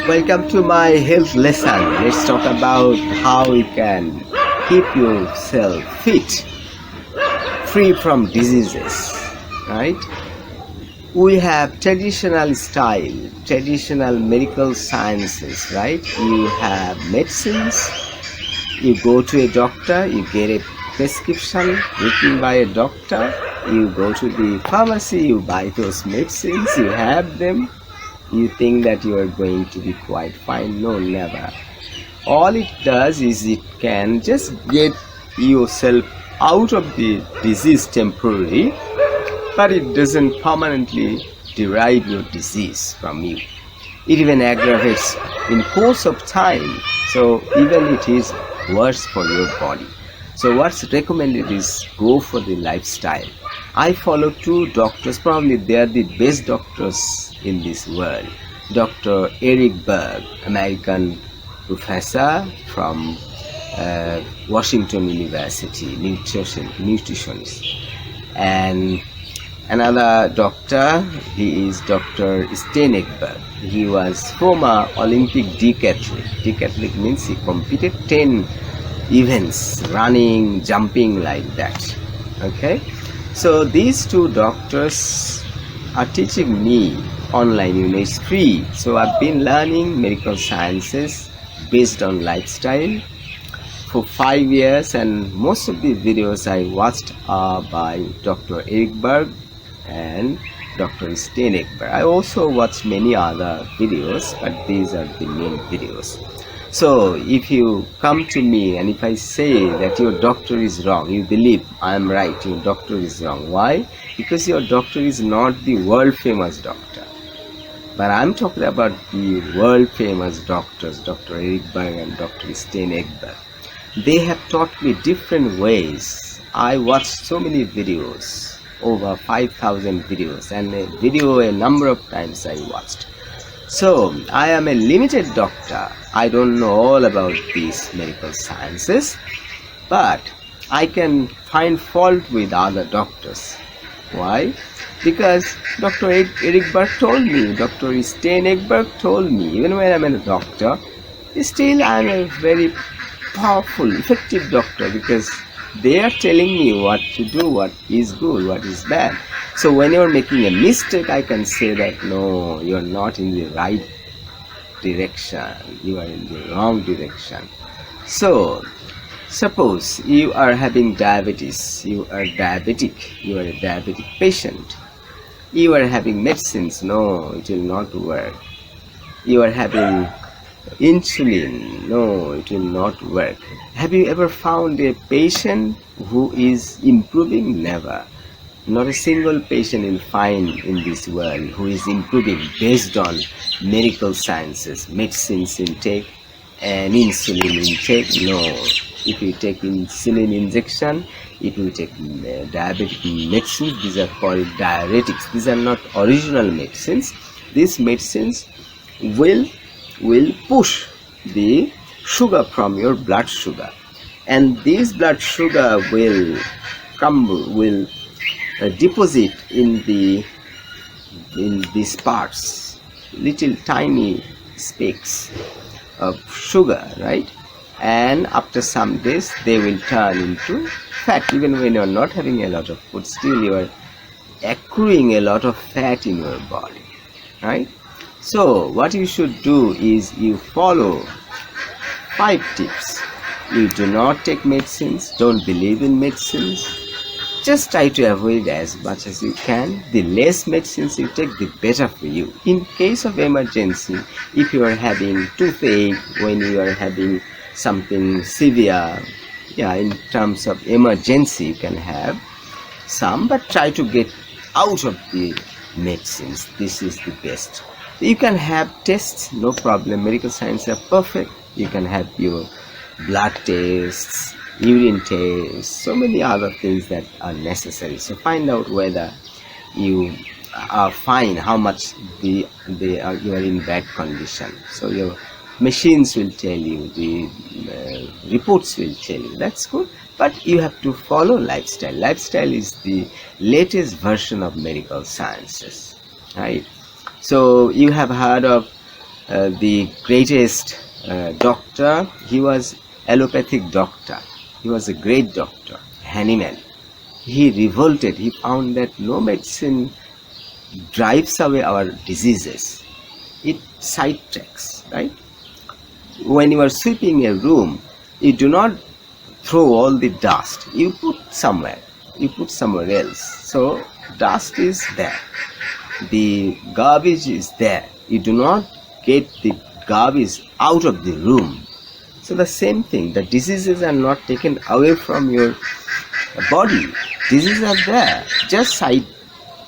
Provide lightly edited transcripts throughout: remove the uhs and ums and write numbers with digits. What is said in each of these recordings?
Welcome to my health lesson. Let's talk about how you can keep yourself fit, free from diseases, right? We have traditional style, traditional medical sciences, right? You have medicines, you go to a doctor, you get a prescription written by a doctor, you go to the pharmacy, you buy those medicines, you have them, you think that you are going to be quite fine. No, never. All it does is it can just get yourself out of the disease temporarily, but it doesn't permanently derive your disease from you. It even aggravates in course of time, so even it is worse for your body. So what's recommended is go for the lifestyle. I follow two doctors, probably they are the best doctors in this world. Dr. Eric Berg, American professor from Washington University, nutritionist, and another doctor, he is Dr. Sten Ekberg. He was former Olympic decathlete. Decathlete means he competed 10 events, running, jumping, like that. Okay, so these two doctors are teaching me online. It's free. So I've been learning medical sciences based on lifestyle for 5 years, and most of the videos I watched are by Dr. Eric Berg and Dr. Sten Ekberg. I also watch many other videos, but these are the main videos. So if you come to me and if I say that your doctor is wrong, you believe I am right, your doctor is wrong. Why? Because your doctor is not the world famous doctor. But I'm talking about the world famous doctors, Dr. Eric Berg and Dr. Sten Ekberg. They have taught me different ways. I watched so many videos, over 5,000 videos, and a video a number of times I watched. So I am a limited doctor. I don't know all about these medical sciences, but I can find fault with other doctors. Why? Because Dr. Eric Berg told me, Dr. Sten Ekberg told me, even when I'm a doctor, still I'm a very powerful, effective doctor, because they are telling me what to do, what is good, what is bad. So when you're making a mistake, I can say that no, you're not in the right direction, you are in the wrong direction. So suppose you are having diabetes, you are diabetic, you are a diabetic patient. You are having medicines, no, it will not work. You are having insulin, no, it will not work. Have you ever found a patient who is improving? Never. Not a single patient you'll find in this world who is improving based on medical sciences, medicines intake and insulin intake. No. If you take insulin injection, if you take diabetic medicines, these are called diuretics. These are not original medicines. These medicines will push the sugar from your blood sugar, and this blood sugar will crumble, will deposit in these parts, little tiny specks of sugar, right? And after some days they will turn into fat. Even when you are not having a lot of food, still you are accruing a lot of fat in your body, right? So what you should do is you follow 5 tips. You do not take medicines, don't believe in medicines, just try to avoid as much as you can. The less medicines you take, the better for you. In case of emergency, if you are having toothache, when you are having something severe, in terms of emergency you can have some, but try to get out of the medicines. This is the best. You can have tests, no problem. Medical science are perfect. You can have your blood tests, urine tests, so many other things that are necessary. So find out whether you are fine, how much you are in bad condition. So your machines will tell you, the reports will tell you. That's good, but you have to follow lifestyle. Lifestyle is the latest version of medical sciences, right? So you have heard of the greatest doctor. He was allopathic doctor. He was a great doctor, Hahnemann. He revolted. He found that no medicine drives away our diseases. It sidetracks, right? When you are sweeping a room, you do not throw all the dust. You put somewhere. You put somewhere else. So dust is there. The garbage is there. You do not get the garbage out of the room. So the same thing, the diseases are not taken away from your body. Diseases are there, just side,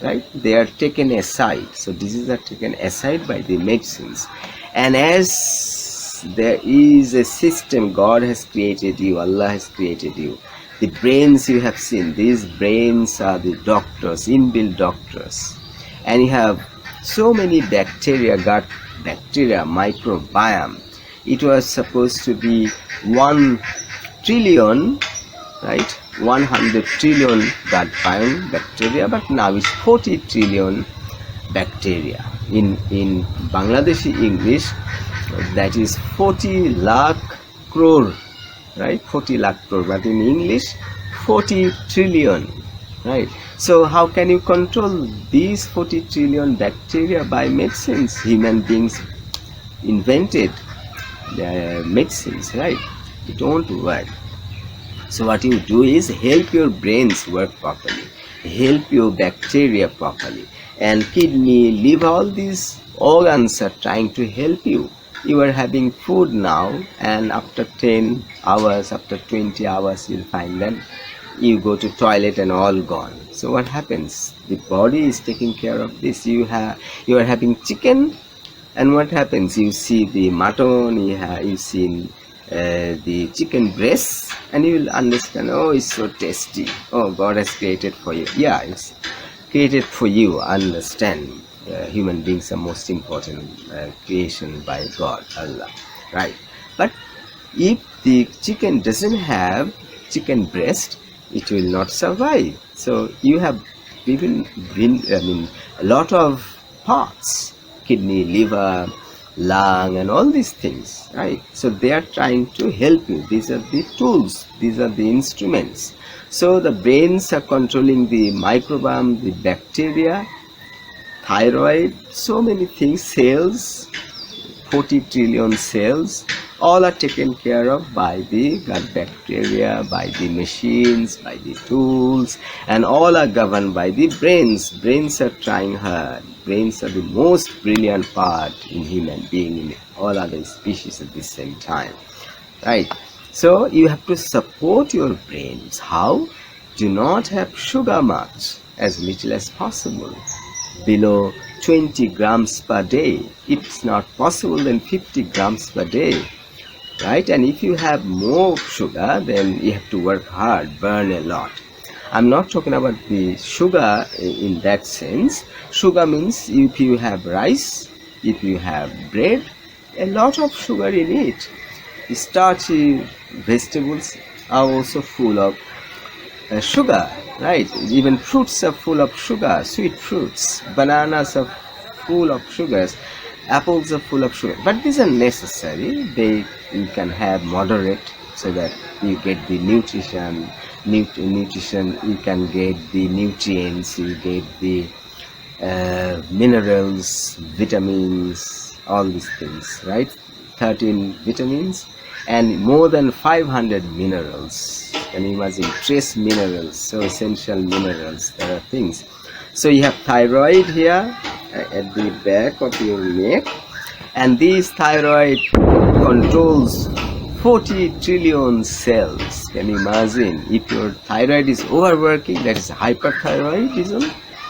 right? They are taken aside. So diseases are taken aside by the medicines. And as there is a system, God has created you, Allah has created you. The brains you have seen, these brains are the doctors, inbuilt doctors. And you have so many bacteria, gut bacteria, microbiome. It was supposed to be 1 trillion, right? 100 trillion gut biome bacteria, but now it's 40 trillion bacteria. In Bangladeshi English, that is 40 lakh crore, right? 40 lakh crore, but in English, 40 trillion, right? So how can you control these 40 trillion bacteria by medicines? Human beings invented medicines, right? It don't work. So what you do is help your brains work properly, help your bacteria properly, and kidney, liver, all these organs are trying to help you. You are having food now, and after 10 hours, after 20 hours, you'll find that you go to toilet and all gone. So what happens? The body is taking care of this. You are having chicken, and what happens? You see the mutton, you see the chicken breasts, and you will understand, oh, it's so tasty. Oh, God has created for you. Yeah, it's created for you. Understand, human beings are most important creation by God, Allah, right? But if the chicken doesn't have chicken breast, it will not survive. So you have even a lot of parts, kidney, liver, lung, and all these things, right? So they are trying to help you. These are the tools, these are the instruments. So the brains are controlling the microbiome, the bacteria, thyroid, so many things, cells, 40 trillion cells, all are taken care of by the gut bacteria, by the machines, by the tools, and all are governed by the brains. Brains are trying hard. Brains are the most brilliant part in human being, in all other species at the same time, right? So you have to support your brains. How? Do not have sugar much, as little as possible, below 20 grams per day. If it's not possible, then 50 grams per day, right? And if you have more sugar, then you have to work hard, burn a lot. I'm not talking about the sugar in that sense. Sugar means if you have rice, if you have bread, a lot of sugar in it. Starchy vegetables are also full of sugar, right? Even fruits are full of sugar, sweet fruits. Bananas are full of sugars. Apples are full of sugar. But these are necessary. You can have moderate, so that you get the nutrition, you can get the nutrients, you get the minerals, vitamins, all these things, right? 13 vitamins and more than 500 minerals. Can you imagine? Trace minerals, so essential minerals, there are things. So you have thyroid here at the back of your neck, and this thyroid controls 40 trillion cells. Can you imagine? If your thyroid is overworking, that is hyperthyroidism.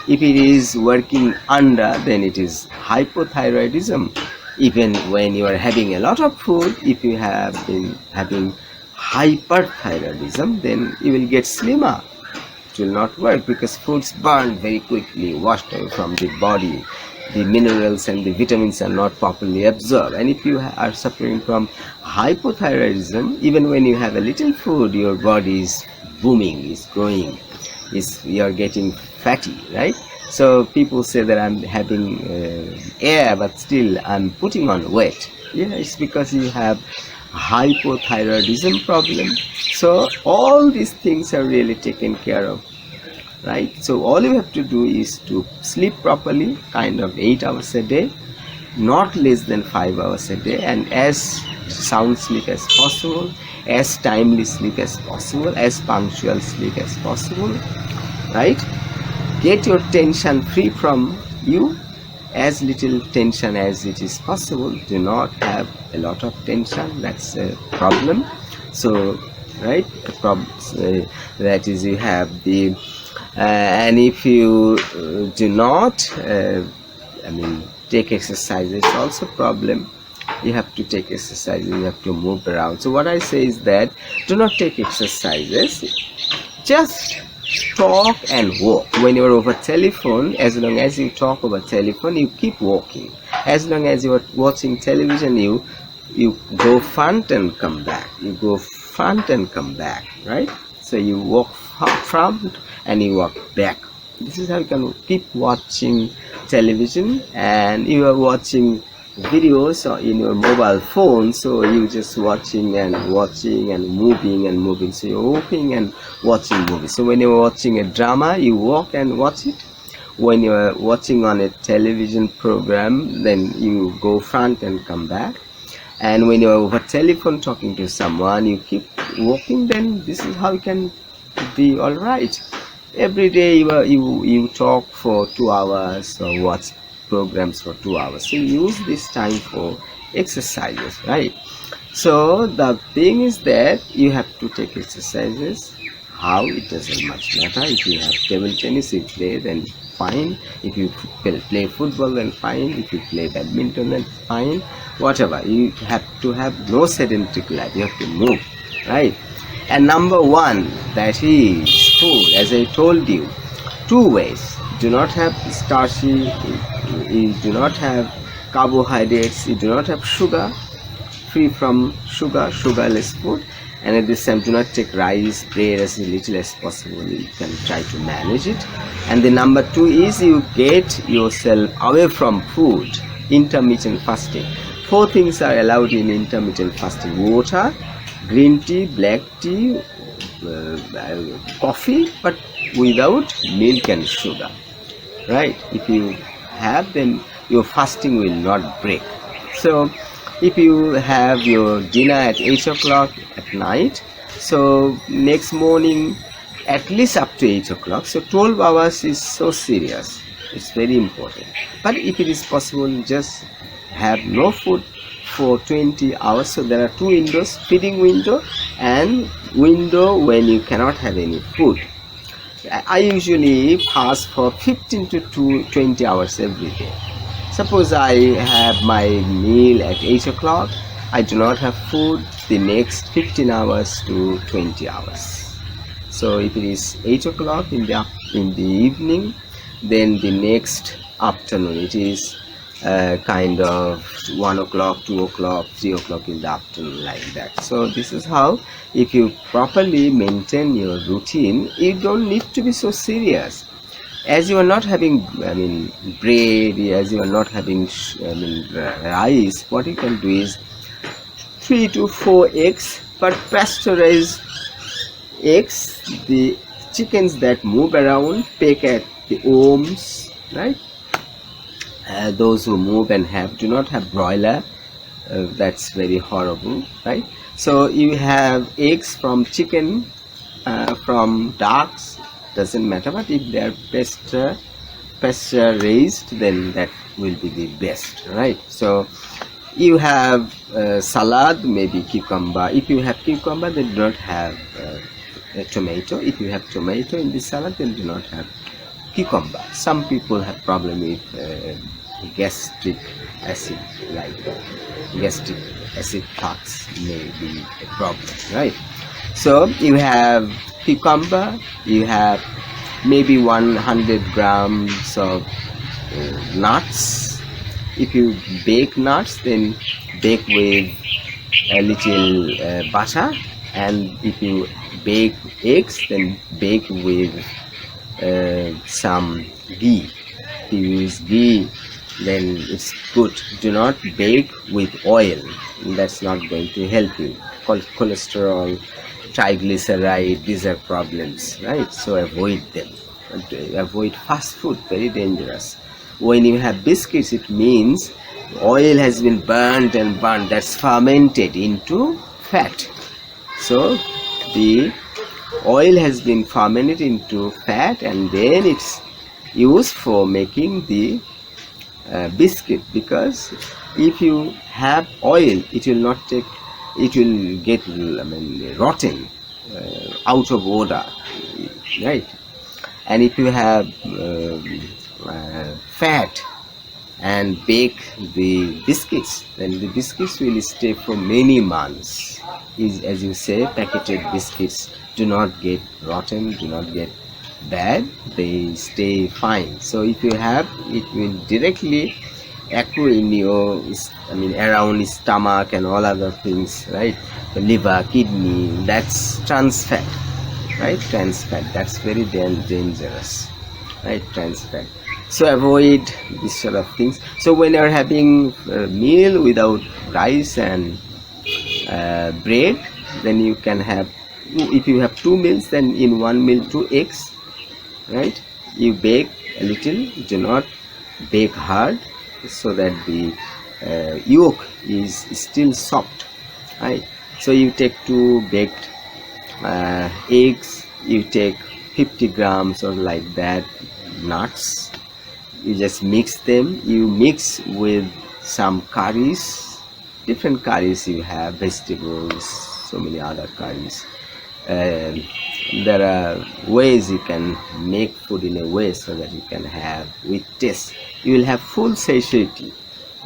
If it is working under, then it is hypothyroidism. Even when you are having a lot of food, if you have been having hyperthyroidism, then you will get slimmer. It will not work because foods burn very quickly, washed away from the body. The minerals and the vitamins are not properly absorbed. And if you are suffering from hypothyroidism, even when you have a little food, your body is booming, is growing, you are getting fatty, right? So people say that I'm having air, but still I'm putting on weight. Yeah, it's because you have hypothyroidism problem. So all these things are really taken care of, right? So all you have to do is to sleep properly, kind of 8 hours a day, not less than 5 hours a day, and as sound sleep as possible, as timely sleep as possible, as punctual sleep as possible, right? Get your tension free from you, as little tension as it is possible. Do not have a lot of tension, that's a problem. So right, the problem that is, you have the and if you do not take exercise, it's also problem. You have to take exercise, you have to move around. So what I say is that do not take exercises, just talk and walk. When you're over telephone, as long as you talk over telephone, you keep walking. As long as you're watching television, you go front and come back, you go front and come back, right? So you walk front and you walk back. This is how you can keep watching television. And you are watching videos in your mobile phone, so you just watching and moving, so you're walking and watching movies. So when you're watching a drama, you walk and watch it. When you're watching on a television program, then you go front and come back. And when you're over telephone talking to someone, you keep walking. Then this is how you can be all right. Every day you talk for 2 hours or watch programs for 2 hours, so use this time for exercises, right? So the thing is that you have to take exercises. How, it doesn't much matter. If you have table tennis, you play, then fine. If you play football, then fine. If you play badminton, then fine. Whatever, you have to have no sedentary life, you have to move, right? And number one, that is food. As I told you, 2 ways. Do not have starchy, you do not have carbohydrates, you do not have sugar, free from sugar, sugarless food. And at the same, do not take rice, bread, as little as possible. You can try to manage it. And the number 2 is you get yourself away from food, intermittent fasting. 4 things are allowed in intermittent fasting: water, green tea, black tea, coffee, but without milk and sugar, right? If you have them, your fasting will not break. So if you have your dinner at 8 o'clock at night, so next morning at least up to 8 o'clock, so 12 hours is so serious, it's very important. But if it is possible, just have no food for 20 hours. So there are 2 windows: feeding window and window when you cannot have any food. I usually fast for 15 to 20 hours every day. Suppose I have my meal at 8 o'clock, I do not have food the next 15 hours to 20 hours. So if it is 8 o'clock in the evening, then the next afternoon it is kind of 1 o'clock, 2 o'clock, 3 o'clock in the afternoon, like that. So this is how, if you properly maintain your routine, you don't need to be so serious. As you are not having bread, as you are not having rice, what you can do is 3 to 4 eggs, but pasteurized eggs, the chickens that move around, peck at the worms, right? Those who move and do not have broiler, that's very horrible, right? So you have eggs from chicken, from ducks, doesn't matter, but if they are pasture raised, then that will be the best, right? So you have salad, maybe cucumber. If you have cucumber, then do not have a tomato. If you have tomato in the salad, then do not have cucumber. Some people have problem with gastric acid, like gastric acid thoughts may be a problem, right? So you have cucumber, you have maybe 100 grams of nuts. If you bake nuts, then bake with a little butter, and if you bake eggs, then bake with some ghee, if you use ghee, then it's good. Do not bake with oil. That's not going to help you. Cholesterol, triglyceride, these are problems, right? So avoid them. Avoid fast food, very dangerous. When you have biscuits, it means oil has been burnt and burnt, that's fermented into fat. So the oil has been fermented into fat, and then it's used for making the biscuit, because if you have oil, it will not take, it will get, rotten, out of order, right? And if you have fat and bake the biscuits, then the biscuits will stay for many months. As you say, packeted biscuits do not get rotten, do not get bad, they stay fine. So if you have, it will directly accrue in your, around stomach and all other things, right? The liver, kidney, that's trans fat, right? Trans fat, that's very dangerous, right? Trans fat. So avoid this sort of things. So when you're having a meal without rice and bread, then you can have, if you have 2 meals, then in 1 meal 2 eggs, right? You bake a little, do not bake hard, so that the yolk is still soft, right? So you take 2 baked eggs, you take 50 grams or like that nuts, you just mix them, you mix with some curries, different curries you have, vegetables, so many other curries. There are ways you can make food in a way so that you can have with taste. You will have full satiety.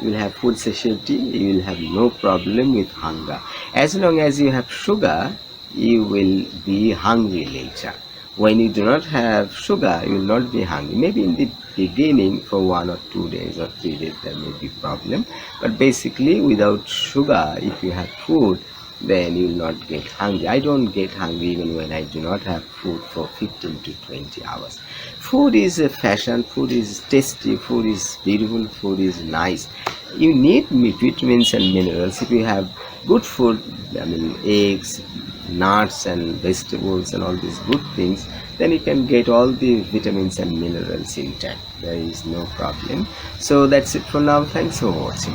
You will have full satiety. You will have no problem with hunger. As long as you have sugar, you will be hungry later. When you do not have sugar, you will not be hungry. Maybe in the beginning, for 1 or 2 days or 3 days, there may be problem. But basically, without sugar, if you have food, then you will not get hungry. I don't get hungry even when I do not have food for 15 to 20 hours. Food is a fashion, food is tasty, food is beautiful, food is nice. You need vitamins and minerals. If you have good food, eggs, nuts and vegetables and all these good things, then you can get all the vitamins and minerals intact. There is no problem. So that's it for now. Thanks for watching.